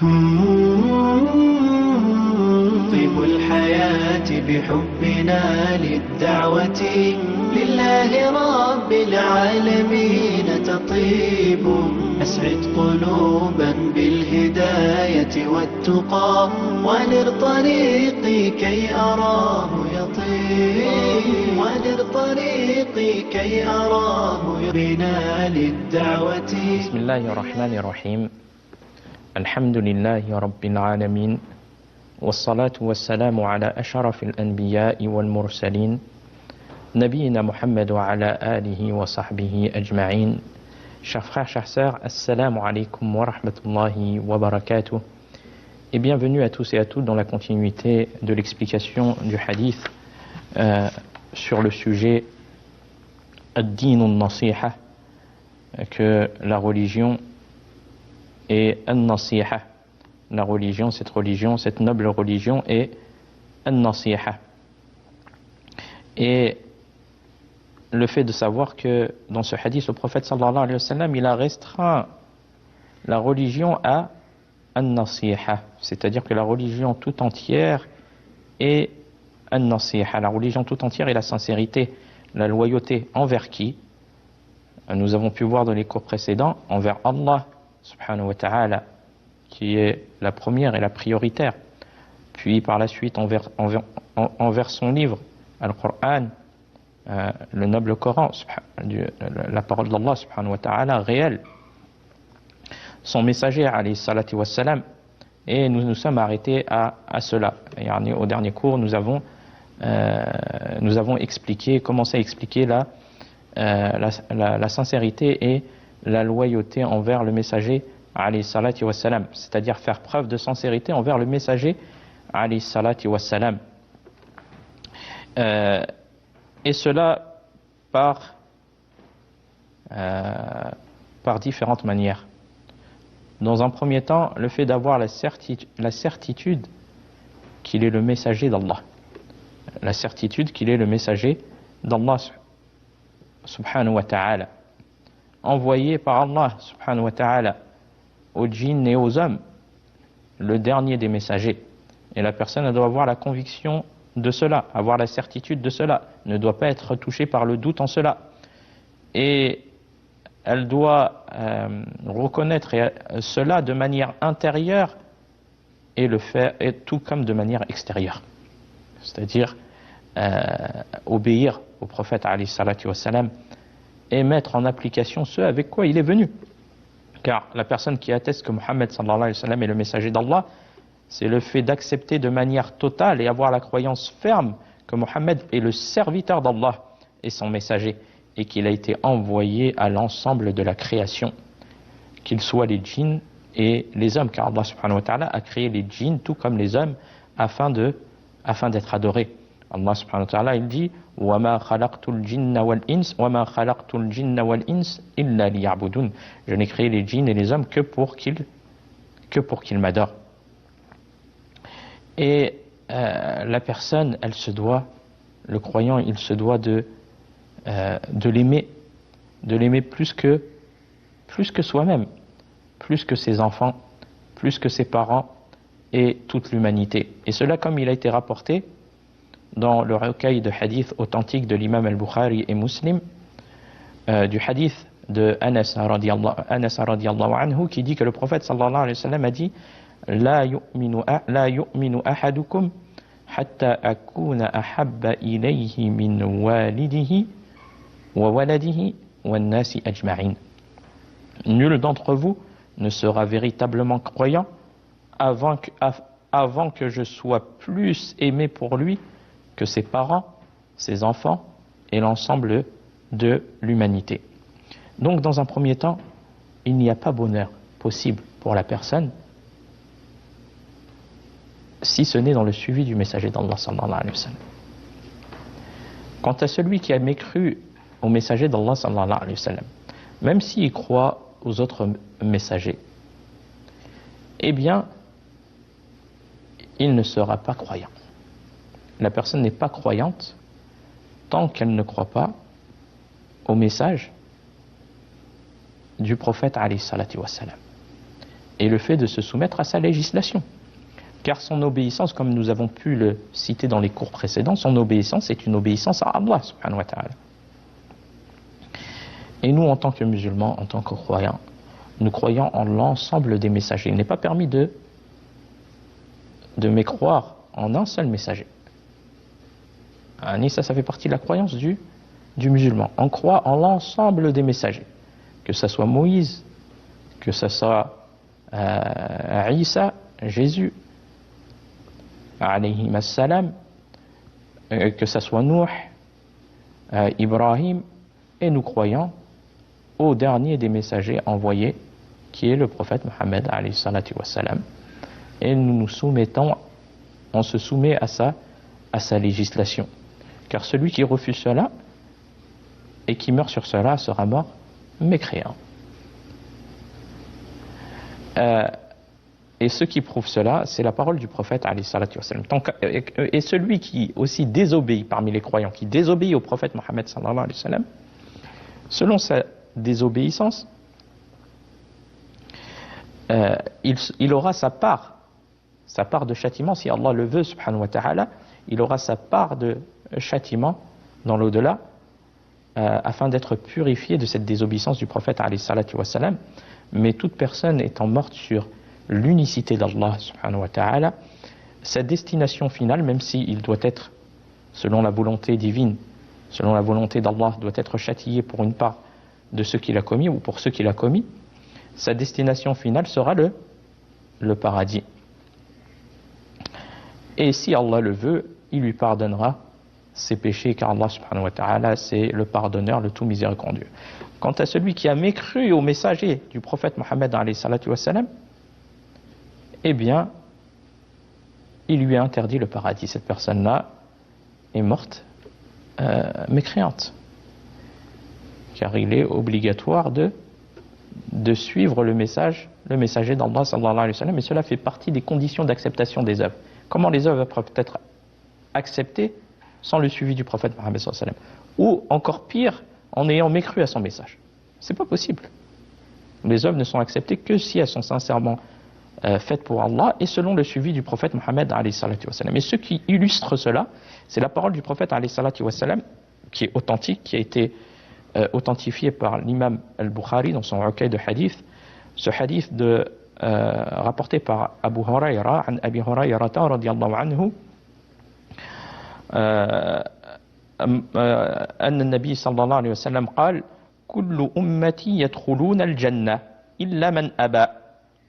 طيب الحياة بحبنا للدعوة لله رب العالمين تطيب. أسعد قلوبا بالهداية والتقى ونر طريقي كي أراه يطيب. ونر طريقي كي أراه بنا للدعوة. بسم الله الرحمن الرحيم. الحمد لله رب العالمين، والصلاة والسلام على أشرف الأنبياء والمرسلين نبينا محمد وعلى آله وصحبه أجمعين. Chers frères, chères sœurs, assalamu alaikum wa rahmatullahi wa barakatuh. Et bienvenue à tous et à toutes dans la continuité de l'explication du hadith sur le sujet ad-din an-nasiha, que la religion est an-nasiha. La religion, cette noble religion est an-nasiha. Et le fait de savoir que dans ce hadith, le prophète sallallahu alayhi wa sallam, il a restreint la religion à an-nasiha, c'est-à-dire que la religion tout entière est an-nasiha. La religion tout entière est la sincérité, la loyauté. Envers qui? Nous avons pu voir dans les cours précédents, envers Allah subhanahu wa ta'ala, qui est la première et la prioritaire. Puis par la suite envers son livre, Al-Qur'an, le noble Coran, la parole d'Allah subhanahu wa ta'ala réelle, son messager alayhi salatu wassalam. Et nous nous sommes arrêtés à cela. Et au dernier cours, nous avons commencé à expliquer la sincérité et la loyauté envers le messager alayhi salatu wassalam, c'est-à-dire faire preuve de sincérité envers le messager alayhi salatu wassalam. Et cela par différentes manières. Dans un premier temps, le fait d'avoir la certitude qu'il est le messager d'Allah. La certitude qu'il est le messager d'Allah subhanahu wa ta'ala, envoyé par Allah subhanahu wa ta'ala aux djinns et aux hommes, le dernier des messagers. Et la personne, elle doit avoir la conviction de cela, avoir la certitude de cela, ne doit pas être touchée par le doute en cela. Et elle doit reconnaître cela de manière intérieure et le faire et tout comme de manière extérieure. C'est-à-dire obéir au prophète alayhi salatu wassalam et mettre en application ce avec quoi il est venu. Car la personne qui atteste que Mohammed sallallahu alayhi wa sallam est le messager d'Allah, c'est le fait d'accepter de manière totale et avoir la croyance ferme que Mohammed est le serviteur d'Allah et son messager, et qu'il a été envoyé à l'ensemble de la création, qu'ils soient les djinns et les hommes, car Allah subhanahu wa ta'ala a créé les djinns tout comme les hommes afin d'être adorés. Allah subhanahu wa ta'ala, il dit وَمَا خَلَقْتُ الْجِنَّ وَالْإِنسَ وَمَا خَلَقْتُ الْجِنَّ وَالْإِنسَ إِلَّا لِيَعْبُدُونَ. Je n'ai créé les djinns et les hommes que pour qu'ils m'adorent. Et la personne, elle se doit, le croyant, il se doit de l'aimer plus que soi-même, plus que ses enfants, plus que ses parents et toute l'humanité. Et cela, comme il a été rapporté dans le recueil de hadith authentique de l'imam al-Bukhari et Muslim, du hadith de Anas radiyallahu anhu, qui dit que le prophète sallallahu alayhi wa sallam a dit la yu'minu ahadukum hatta akuna ahabba ilayhi min walidihi wa waladihi wa nasi ajma'in. Nul d'entre vous ne sera véritablement croyant avant que je sois plus aimé pour lui que ses parents, ses enfants et l'ensemble de l'humanité. Donc dans un premier temps, il n'y a pas bonheur possible pour la personne si ce n'est dans le suivi du messager d'Allah sallallahu alayhi wa sallam. Quant à celui qui a mécru au messager d'Allah sallallahu alayhi wa sallam, même s'il croit aux autres messagers, eh bien, il ne sera pas croyant. La personne n'est pas croyante tant qu'elle ne croit pas au message du prophète alayhi salatu wassalam. et le fait de se soumettre à sa législation. Car son obéissance, comme nous avons pu le citer dans les cours précédents, son obéissance est une obéissance à Allah subhanahu wa ta'ala. Et nous, en tant que musulmans, en tant que croyants, nous croyons en l'ensemble des messagers. Il n'est pas permis de mécroire en un seul messager. Ça fait partie de la croyance du musulman. On croit en l'ensemble des messagers. Que ce soit Moïse, que ce soit Isa, Jésus, alayhi assalam, que ce soit Nuh, Ibrahim, et nous croyons au dernier des messagers envoyés, qui est le prophète Mohammed alayhi salatu wassalam. Et nous nous soumettons, on se soumet à sa législation. Car celui qui refuse cela et qui meurt sur cela sera mort mécréant. Et ce qui prouve cela, c'est la parole du prophète alayhi salatu wassalam. Et celui qui aussi désobéit parmi les croyants, qui désobéit au prophète Mohammed sallallahu alayhi wa sallam, selon sa désobéissance, il aura sa part de châtiment, si Allah le veut, subhanahu wa ta'ala, il aura sa part de châtiment dans l'au-delà, afin d'être purifié de cette désobéissance du prophète alayhi salatu wassalam. Mais toute personne étant morte sur l'unicité d'Allah subhanahu wa ta'ala, sa destination finale, même s'il doit être, selon la volonté divine, selon la volonté d'Allah, doit être châtié pour une part de ce qu'il a commis ou pour ce qu'il a commis, sa destination finale sera le paradis. Et si Allah le veut, il lui pardonnera ses péchés, car Allah subhanahu wa ta'ala, c'est le pardonneur, le tout miséricordieux. Quant à celui qui a mécru au messager du prophète Mohammed alayhi salatu wassalam, eh bien, il lui a interdit le paradis. Cette personne-là est morte mécréante. Car il est obligatoire de suivre le messager d'Allah sallallahu alayhi wa sallam, et cela fait partie des conditions d'acceptation des œuvres. Comment les œuvres peuvent être acceptées sans le suivi du prophète Mohammed sallallahu alayhi wa sallam, ou encore pire, en ayant mécru à son message? C'est pas possible. Les œuvres ne sont acceptées que si elles sont sincèrement faites pour Allah et selon le suivi du prophète Mohammed alayhi salatu wa sallam. Et ce qui illustre cela, c'est la parole du prophète alayhi salatu wa sallam, qui est authentique, qui a été authentifié par l'imam al-Bukhari dans son recueil de hadith. Ce hadith rapporté par Abu Hurayra, an Abi Hurayra radiyallahu anhu, أن النبي صلى الله عليه وسلم قال: كل أمتي يدخلون الجنة إلا من أبى.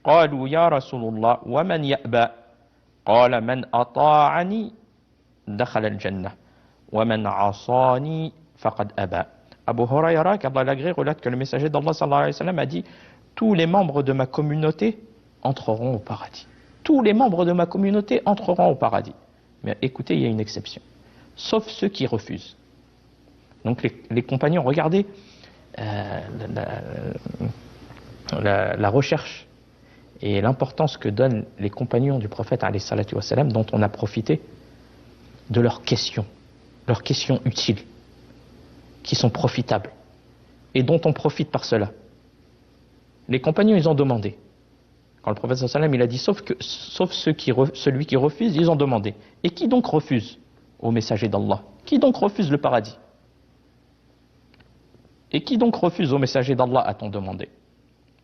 قالوا يا رسول الله ومن يأبى؟ قال: من أطاعني دخل الجنة ومن عصاني فقد أبى. Abu Hurayra, qu'Allah l'agrée, relate que le messager d'Allah sallallahu alayhi wa sallam a dit: tous les membres de ma communauté entreront au paradis. Tous les membres de ma communauté entreront au paradis. Mais écoutez, il y a une exception. Sauf ceux qui refusent. Donc les compagnons, regardez la recherche et l'importance que donnent les compagnons du prophète alayhi salatu wa sallam, dont on a profité de leurs questions utiles, qui sont profitables, et dont on profite par cela. Les compagnons, ils ont demandé. Quand le prophète sallallahu alayhi wa sallam, il a dit sauf celui qui refuse, ils ont demandé. Et qui donc refuse au messager d'Allah? Qui donc refuse le paradis? Et qui donc refuse au messager d'Allah, a-t-on demandé?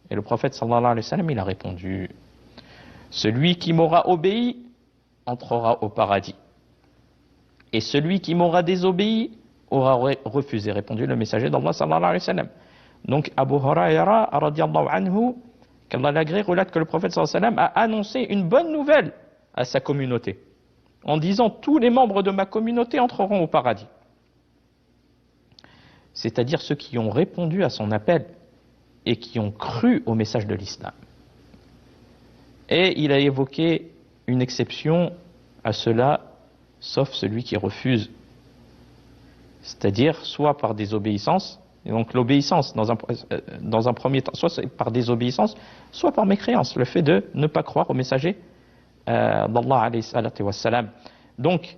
Et le prophète sallallahu alayhi wa sallam, il a répondu: celui qui m'aura obéi entrera au paradis. Et celui qui m'aura désobéi aura refusé, répondu le messager d'Allah sallallahu alayhi wa sallam. Donc Abu Hurayra radiyallahu anhu, qu'Allah l'agrée, relate que le prophète sallallahu alayhi wa sallam a annoncé une bonne nouvelle à sa communauté, en disant: tous les membres de ma communauté entreront au paradis. C'est-à-dire ceux qui ont répondu à son appel et qui ont cru au message de l'islam. Et il a évoqué une exception à cela, sauf celui qui refuse. C'est-à-dire soit par désobéissance, et donc l'obéissance dans un premier temps, soit par désobéissance, soit par mécréance, le fait de ne pas croire au messager d'Allah alayhi salatu wassalam. Donc,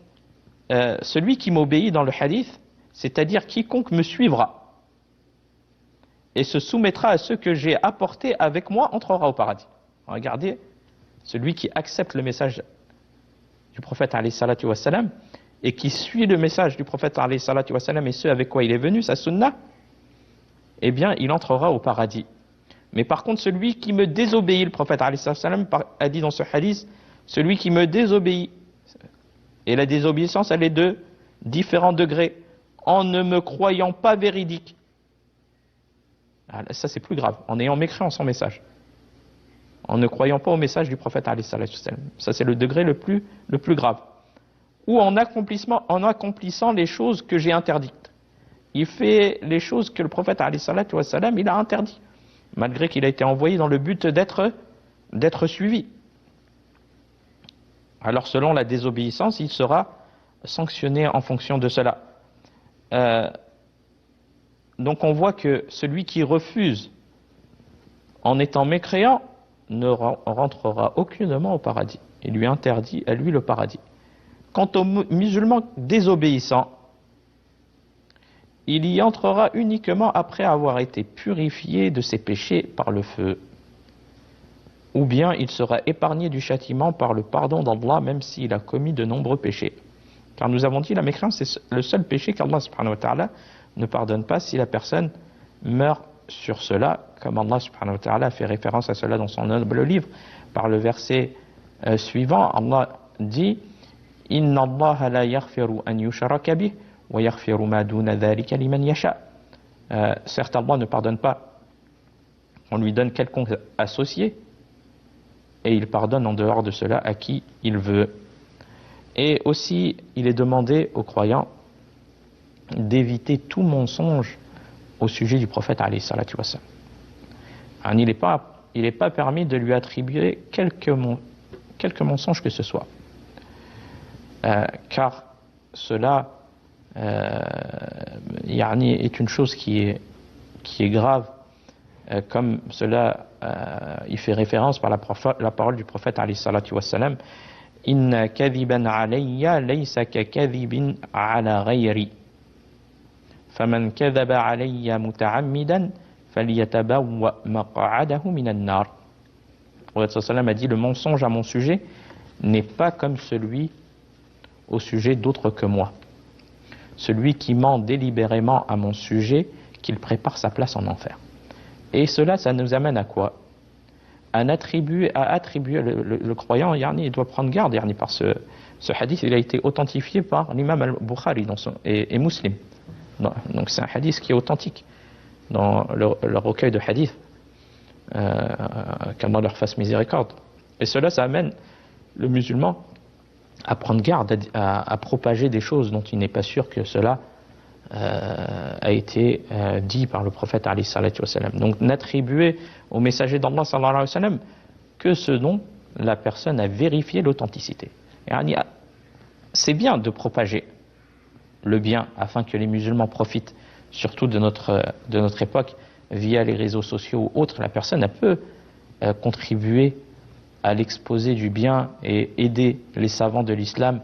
celui qui m'obéit dans le hadith, c'est-à-dire quiconque me suivra et se soumettra à ce que j'ai apporté avec moi, entrera au paradis. Regardez, celui qui accepte le message du prophète alayhi salatu wassalam et qui suit le message du prophète alayhi salatu wassalam et ce avec quoi il est venu, sa sunna, eh bien, il entrera au paradis. Mais par contre, celui qui me désobéit, le prophète alayhi salatu wassalam a dit dans ce hadith, celui qui me désobéit, et la désobéissance, elle est de différents degrés, en ne me croyant pas véridique. Ça, c'est plus grave, en ayant mécréant son message. En ne croyant pas au message du prophète alayhi salatu wassalam. Ça, c'est le degré le plus grave. Ou en accomplissant les choses que j'ai interdites. Il fait les choses que le prophète alayhi salatu wassalam, il a interdit, malgré qu'il a été envoyé dans le but d'être suivi. Alors selon la désobéissance, il sera sanctionné en fonction de cela. Donc on voit que celui qui refuse en étant mécréant ne rentrera aucunement au paradis. Il lui interdit à lui le paradis. Quant aux musulmans désobéissants, il y entrera uniquement après avoir été purifié de ses péchés par le feu. Ou bien il sera épargné du châtiment par le pardon d'Allah, même s'il a commis de nombreux péchés. Car nous avons dit, la mécréance, c'est le seul péché qu'Allah subhanahu wa ta'ala ne pardonne pas si la personne meurt sur cela, comme Allah subhanahu wa ta'ala fait référence à cela dans son noble livre, par le verset suivant. Allah dit « Inna Allah la yaghfiru an yushraka bih wa yaghfiru ma duna dhalika liman yasha » Certes, Allah ne pardonne pas, on lui donne quelconque associé, et il pardonne en dehors de cela à qui il veut. Et aussi, il est demandé aux croyants d'éviter tout mensonge au sujet du prophète alayhi salatu wassalam. Il n'est pas permis de lui attribuer quelque mensonge que ce soit. Car cela est une chose qui est grave, comme cela il fait référence par la parole du prophète alayhi salatu wassalam. Inna kadhiban alayya laysa ka kadhibin ala ghayri faman kadhaba alayya muta'ammidan falyatabawwa maq'adahu minan nar. Le prophète sallam a dit, le mensonge à mon sujet n'est pas comme celui au sujet d'autres que moi. Celui qui ment délibérément à mon sujet, qu'il prépare sa place en enfer. Et cela, ça nous amène à quoi? À attribuer le croyant, il doit prendre garde, par ce hadith, il a été authentifié par l'imam al-Bukhari et Muslim. Donc c'est un hadith qui est authentique dans le recueil de hadith, qu'Allah leur fasse miséricorde. Et cela, ça amène le musulman à prendre garde, à propager des choses dont il n'est pas sûr que cela a été dit par le prophète alayhi salatu wassalam. Donc n'attribuer au messager d'Allah sallallahu alayhi wa sallam que ce dont la personne a vérifié l'authenticité. C'est bien de propager le bien afin que les musulmans profitent, surtout de notre époque, via les réseaux sociaux ou autres. La personne peut contribuer à l'exposé du bien et aider les savants de l'islam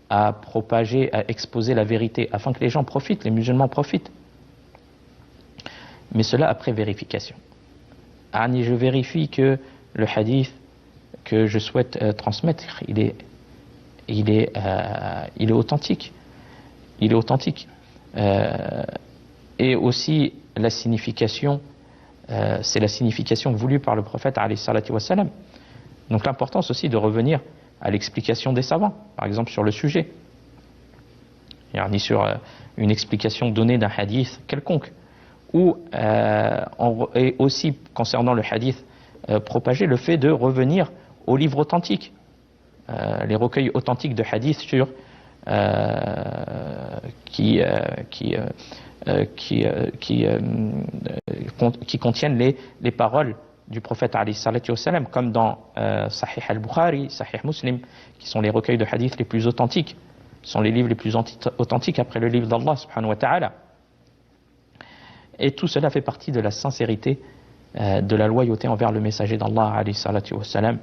à propager, à exposer la vérité, afin que les gens profitent, les musulmans profitent. Mais cela après vérification. Je vérifie que le hadith que je souhaite transmettre, il est authentique. Il est authentique. Et aussi la signification, c'est la signification voulue par le prophète alayhi salatu wassalam. Donc l'importance aussi de revenir à l'explication des savants, par exemple sur le sujet, ni sur une explication donnée d'un hadith quelconque, ou et aussi concernant le hadith propagé, le fait de revenir aux livres authentiques, les recueils authentiques de hadith sur qui contiennent les paroles du prophète alayhi salatu wassalam, comme dans Sahih al-Bukhari, Sahih Muslim, qui sont les recueils de hadith les plus authentiques, sont les livres les plus authentiques après le livre d'Allah subhanahu wa ta'ala. Et tout cela fait partie de la sincérité, de la loyauté envers le messager d'Allah alayhi salatu wassalam,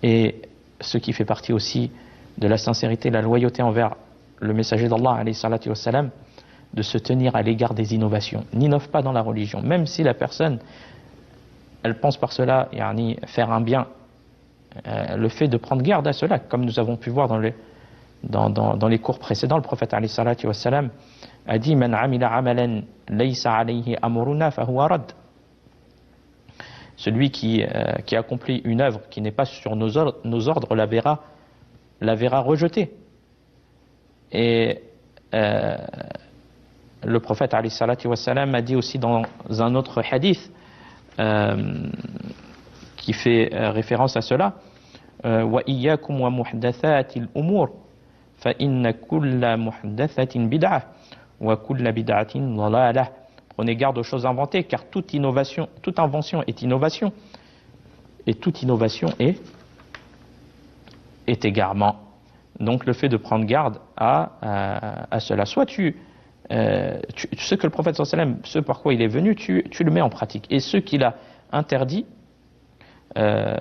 et ce qui fait partie aussi de la sincérité, la loyauté envers le messager d'Allah alayhi salatu wassalam, de se tenir à l'égard des innovations. N'innove pas dans la religion, même si la personne elle pense par cela yani, faire un bien. Le fait de prendre garde à cela, comme nous avons pu voir dans les cours précédents, le prophète alayhi salatu wassalam a dit Man amila amalan laysa alayhi amruna fahuwa rad. Celui qui accomplit une œuvre qui n'est pas sur nos ordres la verra rejetée. Et le prophète alayhi salatu wassalam a dit aussi dans un autre hadith qui fait référence à cela wa iyyakum wa muhdathatil umur fa inna kulla muhdathatin bid'ah wa kulla bid'atin dalalah. Prenez garde aux choses inventées, car toute invention est innovation, et toute innovation est égarement. Donc le fait de prendre garde à cela, soit ce que le prophète sallallahu alayhi wa sallam, ce par quoi il est venu, tu le mets en pratique, et ce qu'il a interdit,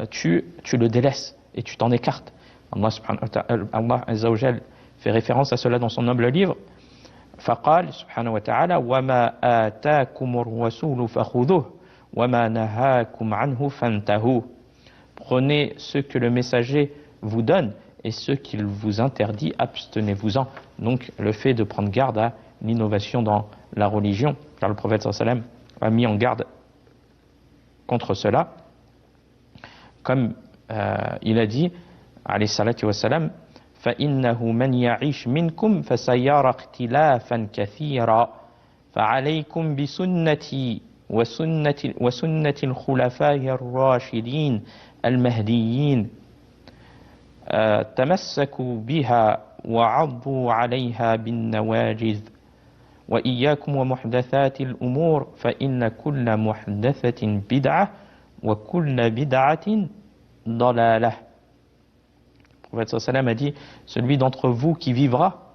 tu le délaisses et tu t'en écartes. Allah Azza wa Jal fait référence à cela dans son noble livre. فقال سبحانه وتعالى وما آتاكم الرسول فخذوه وما نهاكم عنه فانتهوا. Prenez ce que le messager vous donne et ce qu'il vous interdit, abstenez-vous-en. Donc le fait de prendre garde à l'innovation dans la religion, car le prophète sallallahu alayhi wa sallam a mis en garde contre cela, comme il a dit alayhi salatu wa salam فإنه من يعيش منكم فسيرى اختلافا كثيرا فعليكم بسنتي وسنة الخلفاء الراشدين المهديين تمسكوا بها وعضوا عليها بالنواجذ وإياكم ومحدثات الأمور فإن كل محدثة بدعة وكل بدعة ضلالة. Le prophète sallam a dit celui d'entre vous qui vivra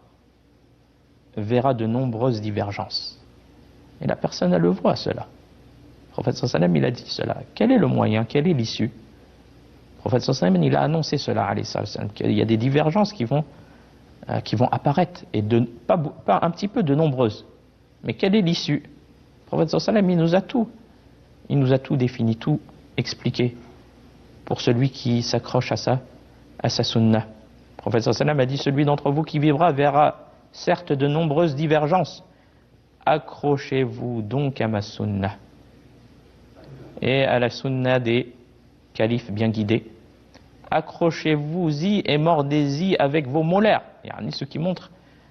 verra de nombreuses divergences. Et la personne elle le voit cela. Le prophète sallam il a dit cela. Quel est le moyen, quelle est l'issue? Le prophète sallam il a annoncé cela qu'il y a des divergences qui vont apparaître et pas un petit peu de nombreuses. Mais quelle est l'issue? Le prophète sallam il nous a tout défini, tout expliqué pour celui qui s'accroche à sa sunnah. Le prophète sallam a dit celui d'entre vous qui vivra verra certes de nombreuses divergences. Accrochez-vous donc à ma sunnah et à la sunnah des califes bien guidés. Accrochez-vous-y et mordez-y avec vos molaires. Ce qui montre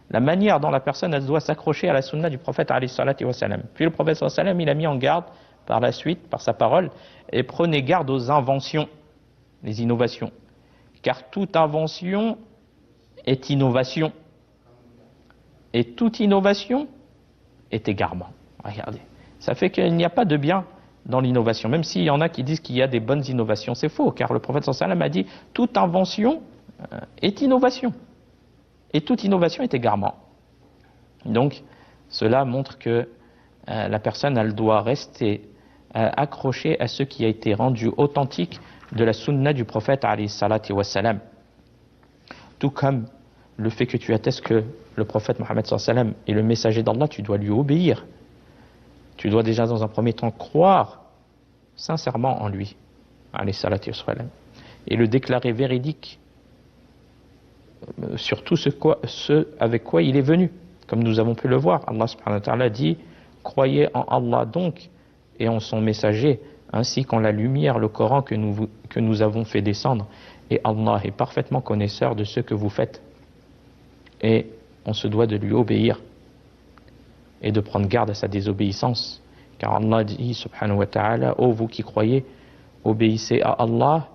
la manière dont la personne elle doit s'accrocher à la sunnah du prophète alayhi salatu wa salam. Puis le prophète sallam il a mis en garde par la suite, par sa parole, et prenez garde aux inventions, les innovations. Car toute invention est innovation. Et toute innovation est égarement. Regardez. Ça fait qu'il n'y a pas de bien dans l'innovation. Même s'il y en a qui disent qu'il y a des bonnes innovations. C'est faux, car le prophète sallallahu alayhi wa sallam a dit toute invention est innovation. Et toute innovation est égarement. Donc, cela montre que la personne, elle doit rester accrochée à ce qui a été rendu authentique de la sunna du prophète alayhi salatu wa salam. Tout comme le fait que tu attestes que le prophète Mohammed sallallahu alayhi wa sallam est le messager d'Allah, tu dois lui obéir. Tu dois déjà dans un premier temps croire sincèrement en lui alayhi salatu wa salam et le déclarer véridique sur tout ce avec quoi il est venu, comme nous avons pu le voir. Allah subhanahu wa ta'ala dit croyez en Allah donc et en son messager ainsi qu'en la lumière, le Coran que nous avons fait descendre. Et Allah est parfaitement connaisseur de ce que vous faites. Et on se doit de lui obéir et de prendre garde à sa désobéissance. Car Allah dit, subhanahu wa ta'ala, ô vous qui croyez, obéissez à Allah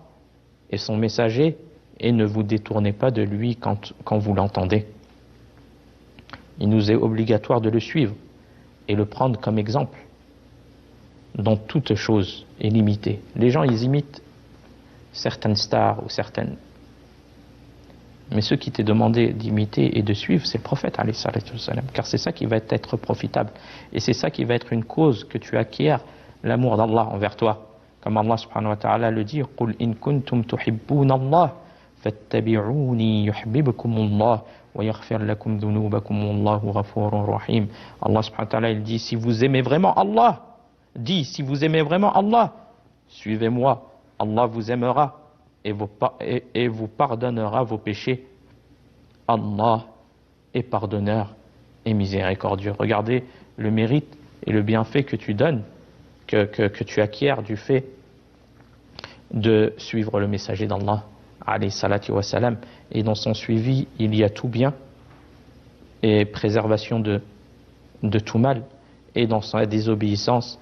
et son messager et ne vous détournez pas de lui quand vous l'entendez. Il nous est obligatoire de le suivre et le prendre comme exemple dans toute chose est limitée. Les gens, ils imitent certaines stars ou certaines... Mais ce qui t'est demandé d'imiter et de suivre, c'est le prophète, alayhi salatu wa salam, car c'est ça qui va être profitable. Et c'est ça qui va être une cause que tu acquiers l'amour d'Allah envers toi. Comme Allah subhanahu wa ta'ala le dit, « Qul in kuntum tuhibbuna Allah, fattabi'uni yuhibbukum Allah, wa yaghfir lakum dhunubakum wallahu ghafurur rahim. » Allah subhanahu wa ta'ala, il dit, si vous aimez vraiment Allah, suivez-moi, Allah vous aimera et vous pardonnera vos péchés. Allah est pardonneur et miséricordieux. Regardez le mérite et le bienfait que tu donnes, que tu acquiers du fait de suivre le messager d'Allah, alayhi salatu wa salam. Et dans son suivi, il y a tout bien et préservation de tout mal. Et dans sa désobéissance,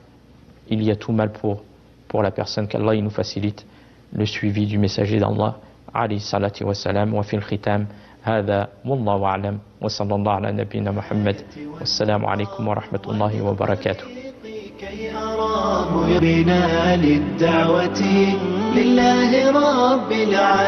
il y a tout mal pour la personne. Qu'Allah il nous facilite le suivi du messager d'Allah, alayhi salatu wa salam. Wa fil khitam, هذا والله أعلم وصلى الله على نبينا محمد والسلام عليكم ورحمة الله وبركاته. كي أراه بنا للدعوة لله رب العالمين.